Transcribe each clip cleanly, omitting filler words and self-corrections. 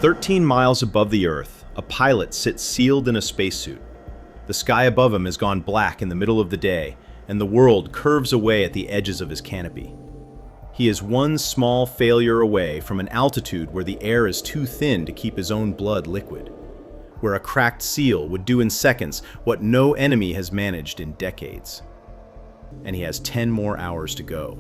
13 miles above the Earth, a pilot sits sealed in a spacesuit. The sky above him has gone black in the middle of the day, and the world curves away at the edges of his canopy. He is one small failure away from an altitude where the air is too thin to keep his own blood liquid, where a cracked seal would do in seconds what no enemy has managed in decades. And he has 10 more hours to go.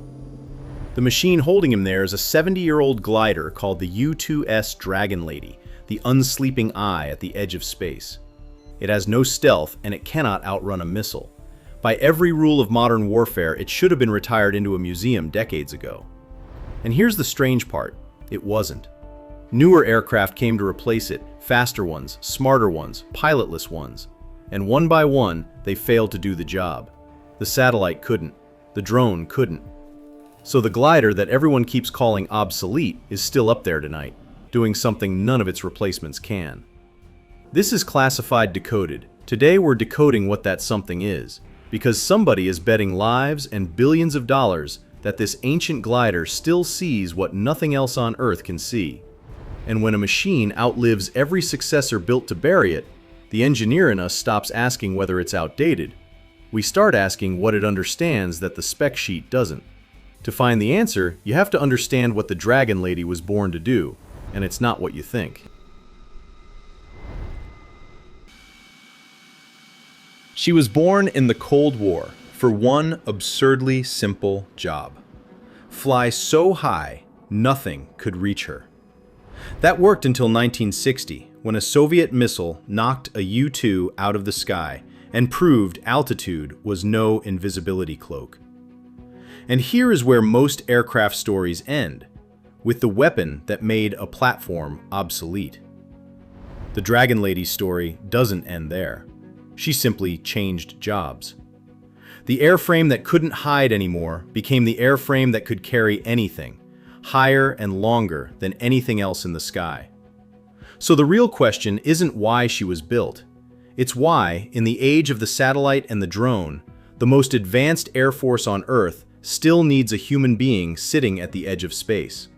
The machine holding him there is a 70-year-old glider called the U-2's Dragon Lady, the unsleeping eye at the edge of space. It has no stealth, and it cannot outrun a missile. By every rule of modern warfare, it should have been retired into a museum decades ago. And here's the strange part: it wasn't. Newer aircraft came to replace it, faster ones, smarter ones, pilotless ones. And one by one, they failed to do the job. The satellite couldn't. The drone couldn't. So the glider that everyone keeps calling obsolete is still up there tonight, doing something none of its replacements can. This is classified Decoded. Today we're decoding what that something is, because somebody is betting lives and billions of dollars that this ancient glider still sees what nothing else on Earth can see. And when a machine outlives every successor built to bury it, the engineer in us stops asking whether it's outdated. We start asking what it understands that the spec sheet doesn't. To find the answer, you have to understand what the Dragon Lady was born to do, and it's not what you think. She was born in the Cold War for one absurdly simple job: fly so high, nothing could reach her. That worked until 1960, when a Soviet missile knocked a U-2 out of the sky and proved altitude was no invisibility cloak. And here is where most aircraft stories end, with the weapon that made a platform obsolete. The Dragon Lady's story doesn't end there. She simply changed jobs. The airframe that couldn't hide anymore became the airframe that could carry anything, higher and longer than anything else in the sky. So the real question isn't why she was built. It's why, in the age of the satellite and the drone, the most advanced air force on Earth still needs a human being sitting at the edge of space.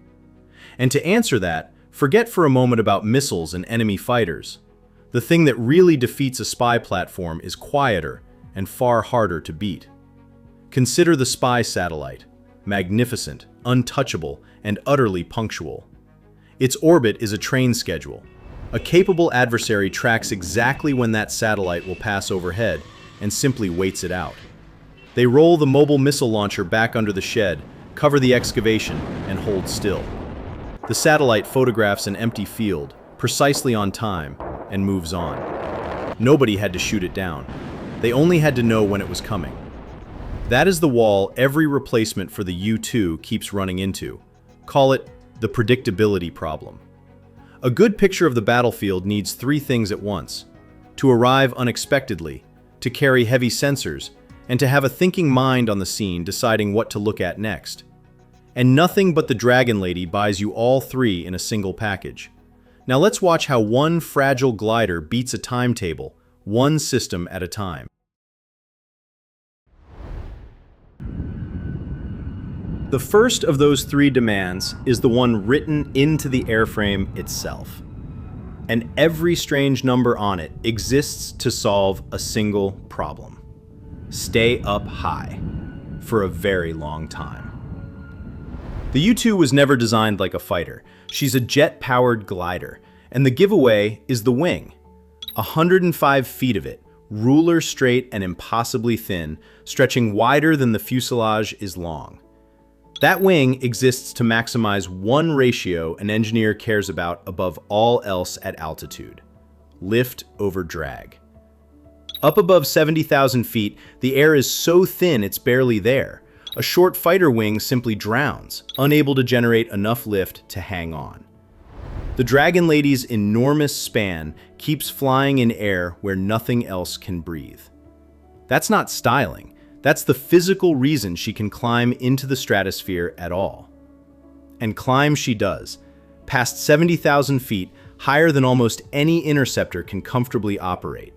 And to answer that, forget for a moment about missiles and enemy fighters. The thing that really defeats a spy platform is quieter and far harder to beat. Consider the spy satellite: magnificent, untouchable, and utterly punctual. Its orbit is a train schedule. A capable adversary tracks exactly when that satellite will pass overhead and simply waits it out. They roll the mobile missile launcher back under the shed, cover the excavation, and hold still. The satellite photographs an empty field, precisely on time, and moves on. Nobody had to shoot it down. They only had to know when it was coming. That is the wall every replacement for the U-2 keeps running into. Call it the predictability problem. A good picture of the battlefield needs three things at once: to arrive unexpectedly, to carry heavy sensors, and to have a thinking mind on the scene deciding what to look at next. And nothing but the Dragon Lady buys you all three in a single package. Now let's watch how one fragile glider beats a timetable, one system at a time. The first of those three demands is the one written into the airframe itself. And every strange number on it exists to solve a single problem: stay up high for a very long time. The U-2 was never designed like a fighter. She's a jet-powered glider, and the giveaway is the wing. 105 feet of it, ruler straight and impossibly thin, stretching wider than the fuselage is long. That wing exists to maximize one ratio an engineer cares about above all else at altitude: lift over drag. Up above 70,000 feet, the air is so thin it's barely there. A short fighter wing simply drowns, unable to generate enough lift to hang on. The Dragon Lady's enormous span keeps flying in air where nothing else can breathe. That's not styling. That's the physical reason she can climb into the stratosphere at all. And climb she does, past 70,000 feet, higher than almost any interceptor can comfortably operate.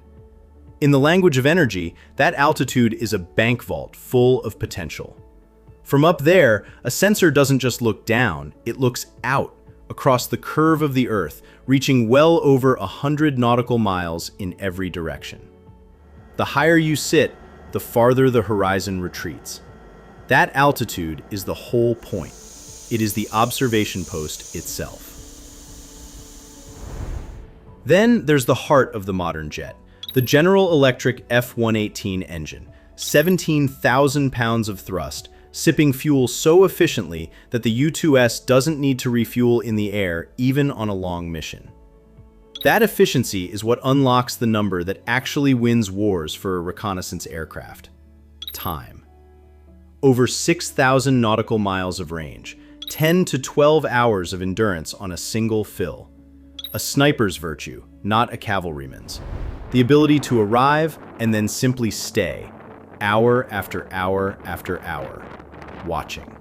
In the language of energy, that altitude is a bank vault full of potential. From up there, a sensor doesn't just look down, it looks out, across the curve of the Earth, reaching well over 100 nautical miles in every direction. The higher you sit, the farther the horizon retreats. That altitude is the whole point. It is the observation post itself. Then there's the heart of the modern jet, the General Electric F-118 engine, 17,000 pounds of thrust, sipping fuel so efficiently that the U-2S doesn't need to refuel in the air even on a long mission. That efficiency is what unlocks the number that actually wins wars for a reconnaissance aircraft: time. Over 6,000 nautical miles of range, 10 to 12 hours of endurance on a single fill. A sniper's virtue, not a cavalryman's. The ability to arrive and then simply stay, hour after hour after hour, watching.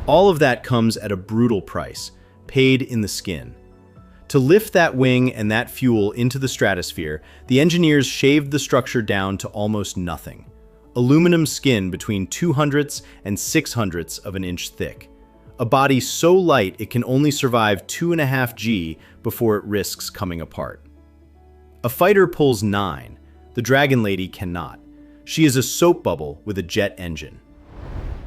All of that comes at a brutal price, paid in the skin. To lift that wing and that fuel into the stratosphere, the engineers shaved the structure down to almost nothing. Aluminum skin between 2/100ths and 6/100ths of an inch thick. A body so light it can only survive 2.5 G before it risks coming apart. A fighter pulls 9. The Dragon Lady cannot. She is a soap bubble with a jet engine.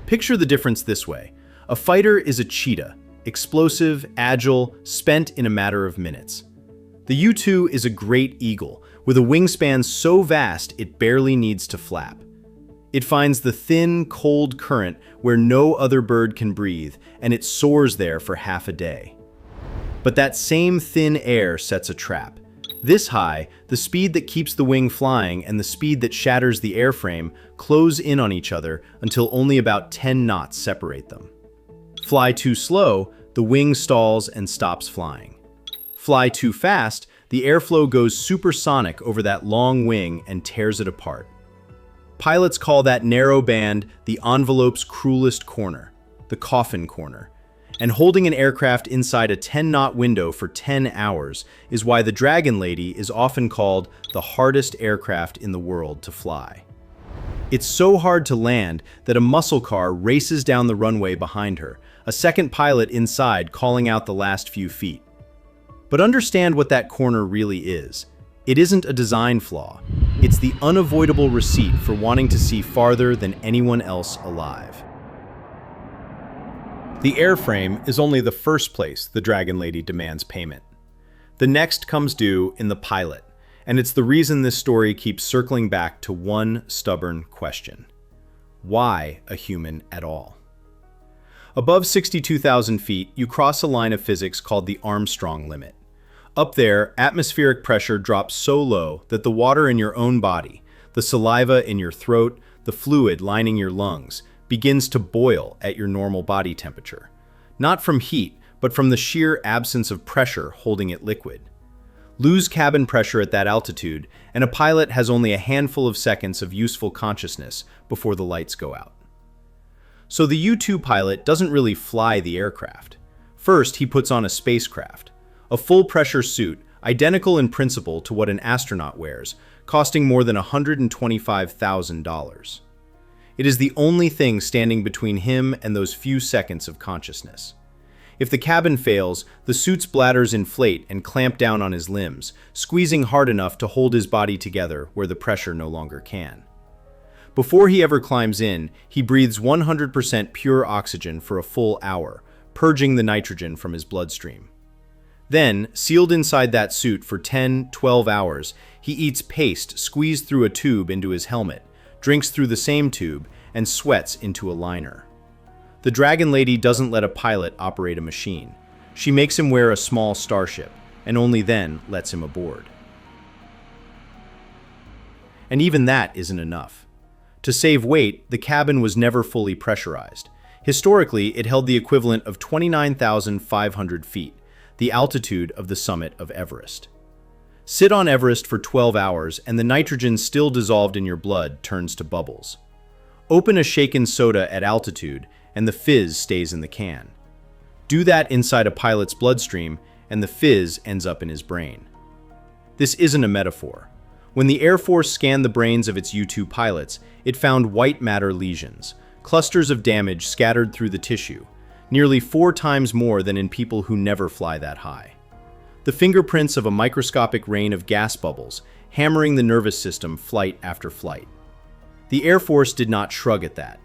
Picture the difference this way. A fighter is a cheetah, explosive, agile, spent in a matter of minutes. The U-2 is a great eagle, with a wingspan so vast it barely needs to flap. It finds the thin, cold current where no other bird can breathe, and it soars there for half a day. But that same thin air sets a trap. This high, the speed that keeps the wing flying and the speed that shatters the airframe close in on each other until only about 10 knots separate them. Fly too slow, the wing stalls and stops flying. Fly too fast, the airflow goes supersonic over that long wing and tears it apart. Pilots call that narrow band the envelope's cruelest corner, the coffin corner. And holding an aircraft inside a 10-knot window for 10 hours is why the Dragon Lady is often called the hardest aircraft in the world to fly. It's so hard to land that a muscle car races down the runway behind her, a second pilot inside calling out the last few feet. But understand what that corner really is. It isn't a design flaw. It's the unavoidable receipt for wanting to see farther than anyone else alive. The airframe is only the first place the Dragon Lady demands payment. The next comes due in the pilot, and it's the reason this story keeps circling back to one stubborn question. Why a human at all? Above 62,000 feet, you cross a line of physics called the Armstrong limit. Up there, atmospheric pressure drops so low that the water in your own body, the saliva in your throat, the fluid lining your lungs, begins to boil at your normal body temperature. Not from heat, but from the sheer absence of pressure holding it liquid. Lose cabin pressure at that altitude, and a pilot has only a handful of seconds of useful consciousness before the lights go out. So the U-2 pilot doesn't really fly the aircraft. First, he puts on a spacecraft. A full-pressure suit, identical in principle to what an astronaut wears, costing more than $125,000. It is the only thing standing between him and those few seconds of consciousness. If the cabin fails, the suit's bladders inflate and clamp down on his limbs, squeezing hard enough to hold his body together where the pressure no longer can. Before he ever climbs in, he breathes 100% pure oxygen for a full hour, purging the nitrogen from his bloodstream. Then, sealed inside that suit for 10-12 hours, he eats paste squeezed through a tube into his helmet, drinks through the same tube, and sweats into a liner. The Dragon Lady doesn't let a pilot operate a machine. She makes him wear a small starship, and only then lets him aboard. And even that isn't enough. To save weight, the cabin was never fully pressurized. Historically, it held the equivalent of 29,500 feet, the altitude of the summit of Everest. Sit on Everest for 12 hours and the nitrogen still dissolved in your blood turns to bubbles. Open a shaken soda at altitude and the fizz stays in the can. Do that inside a pilot's bloodstream and the fizz ends up in his brain. This isn't a metaphor. When the Air Force scanned the brains of its U-2 pilots, it found white matter lesions, clusters of damage scattered through the tissue, nearly 4 times more than in people who never fly that high. The fingerprints of a microscopic rain of gas bubbles, hammering the nervous system flight after flight. The Air Force did not shrug at that.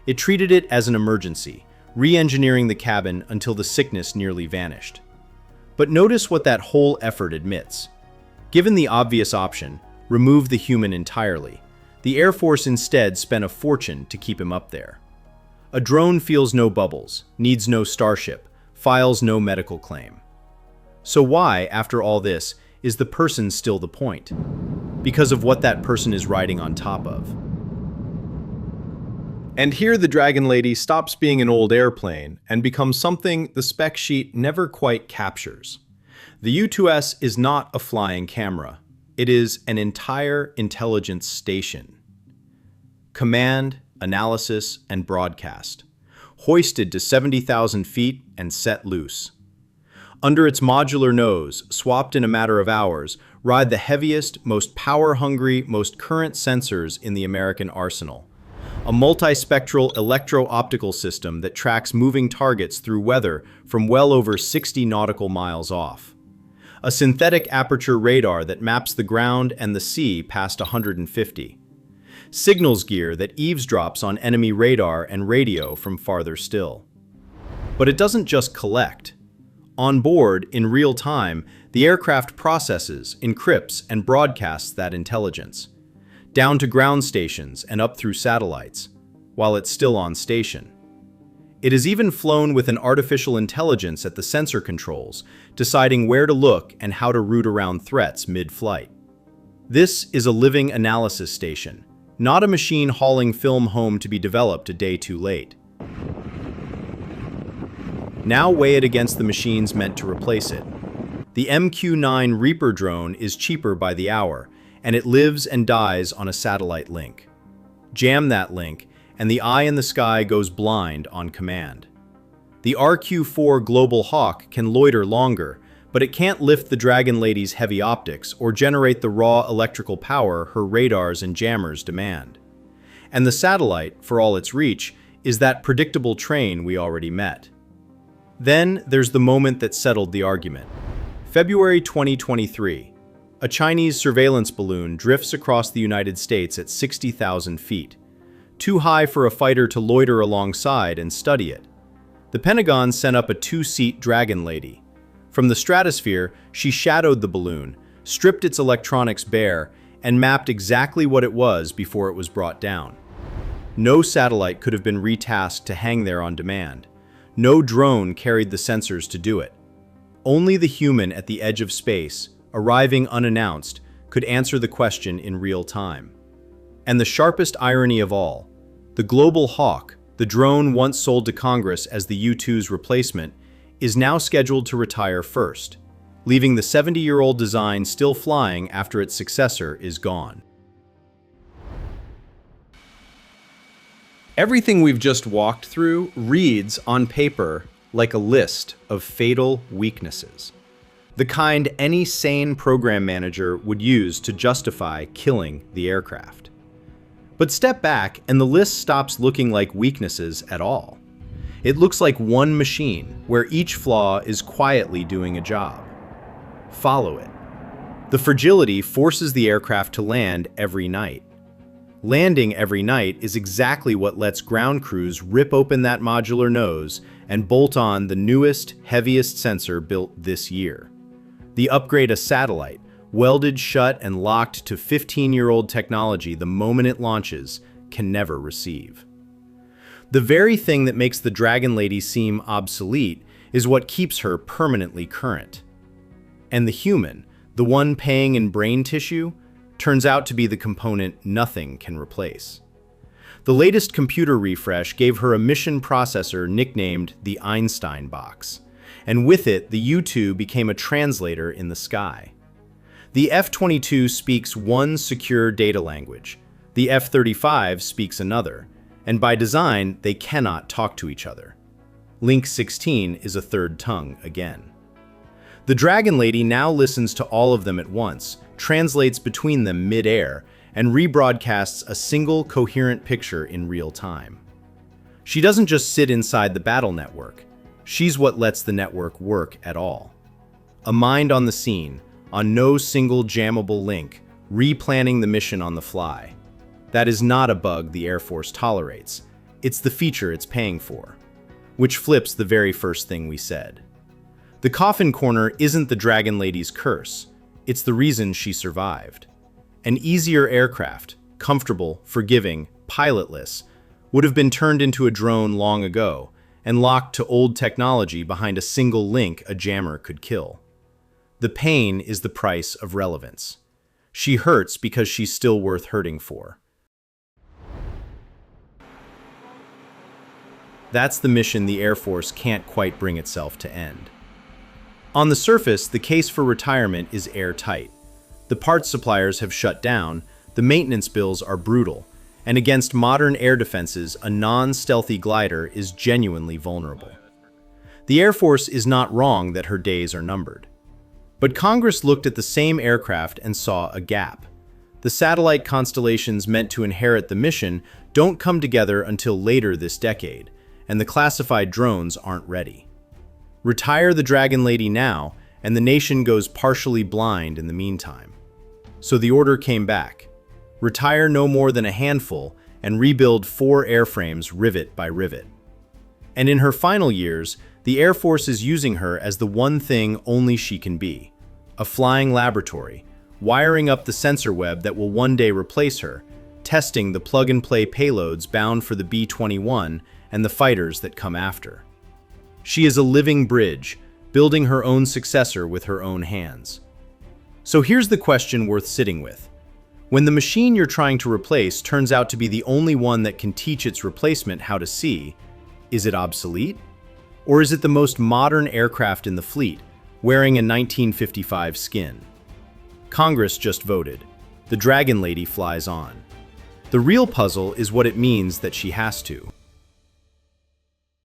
It treated it as an emergency, re-engineering the cabin until the sickness nearly vanished. But notice what that whole effort admits. Given the obvious option, remove the human entirely, the Air Force instead spent a fortune to keep him up there. A drone feels no bubbles, needs no starship, files no medical claim. So why, after all this, is the person still the point? Because of what that person is riding on top of. And here the Dragon Lady stops being an old airplane and becomes something the spec sheet never quite captures. The U-2S is not a flying camera. It is an entire intelligence station. Command, analysis, and broadcast. Hoisted to 70,000 feet and set loose. Under its modular nose, swapped in a matter of hours, ride the heaviest, most power-hungry, most current sensors in the American arsenal. A multispectral electro-optical system that tracks moving targets through weather from well over 60 nautical miles off. A synthetic aperture radar that maps the ground and the sea past 150. Signals gear that eavesdrops on enemy radar and radio from farther still. But it doesn't just collect. On board, in real time, the aircraft processes, encrypts, and broadcasts that intelligence, down to ground stations and up through satellites, while it's still on station. It is even flown with an artificial intelligence at the sensor controls, deciding where to look and how to route around threats mid-flight. This is a living analysis station, not a machine hauling film home to be developed a day too late. Now weigh it against the machines meant to replace it. The MQ-9 Reaper drone is cheaper by the hour, and it lives and dies on a satellite link. Jam that link, and the eye in the sky goes blind on command. The RQ-4 Global Hawk can loiter longer, but it can't lift the Dragon Lady's heavy optics or generate the raw electrical power her radars and jammers demand. And the satellite, for all its reach, is that predictable train we already met. Then there's the moment that settled the argument. February 2023. A Chinese surveillance balloon drifts across the United States at 60,000 feet. Too high for a fighter to loiter alongside and study it. The Pentagon sent up a 2-seat Dragon Lady. From the stratosphere, she shadowed the balloon, stripped its electronics bare, and mapped exactly what it was before it was brought down. No satellite could have been retasked to hang there on demand. No drone carried the sensors to do it. Only the human at the edge of space, arriving unannounced, could answer the question in real time. And the sharpest irony of all, the Global Hawk, the drone once sold to Congress as the U-2's replacement, is now scheduled to retire first, leaving the 70-year-old design still flying after its successor is gone. Everything we've just walked through reads on paper like a list of fatal weaknesses. The kind any sane program manager would use to justify killing the aircraft. But step back and the list stops looking like weaknesses at all. It looks like one machine where each flaw is quietly doing a job. Follow it. The fragility forces the aircraft to land every night. Landing every night is exactly what lets ground crews rip open that modular nose and bolt on the newest, heaviest sensor built this year. The upgrade a satellite, welded shut and locked to 15-year-old technology the moment it launches, can never receive. The very thing that makes the Dragon Lady seem obsolete is what keeps her permanently current. And the human, the one paying in brain tissue, turns out to be the component nothing can replace. The latest computer refresh gave her a mission processor nicknamed the Einstein box, and with it the U-2 became a translator in the sky. The F-22 speaks one secure data language, the F-35 speaks another, and by design they cannot talk to each other. Link 16 is a third tongue again. The Dragon Lady now listens to all of them at once, translates between them mid-air, and rebroadcasts a single coherent picture in real time. She doesn't just sit inside the battle network. She's what lets the network work at all. A mind on the scene, on no single jammable link, replanning the mission on the fly. That is not a bug the Air Force tolerates. It's the feature it's paying for. Which flips the very first thing we said. The coffin corner isn't the Dragon Lady's curse. It's the reason she survived. An easier aircraft, comfortable, forgiving, pilotless, would have been turned into a drone long ago and locked to old technology behind a single link a jammer could kill. The pain is the price of relevance. She hurts because she's still worth hurting for. That's the mission the Air Force can't quite bring itself to end. On the surface, the case for retirement is airtight. The parts suppliers have shut down, the maintenance bills are brutal, and against modern air defenses, a non-stealthy glider is genuinely vulnerable. The Air Force is not wrong that her days are numbered. But Congress looked at the same aircraft and saw a gap. The satellite constellations meant to inherit the mission don't come together until later this decade, and the classified drones aren't ready. Retire the Dragon Lady now, and the nation goes partially blind in the meantime. So the order came back. Retire no more than a handful and rebuild 4 airframes rivet by rivet. And in her final years, the Air Force is using her as the one thing only she can be, a flying laboratory, wiring up the sensor web that will one day replace her, testing the plug-and-play payloads bound for the B-21 and the fighters that come after. She is a living bridge, building her own successor with her own hands. So here's the question worth sitting with. When the machine you're trying to replace turns out to be the only one that can teach its replacement how to see, is it obsolete? Or is it the most modern aircraft in the fleet, wearing a 1955 skin? Congress just voted. The Dragon Lady flies on. The real puzzle is what it means that she has to.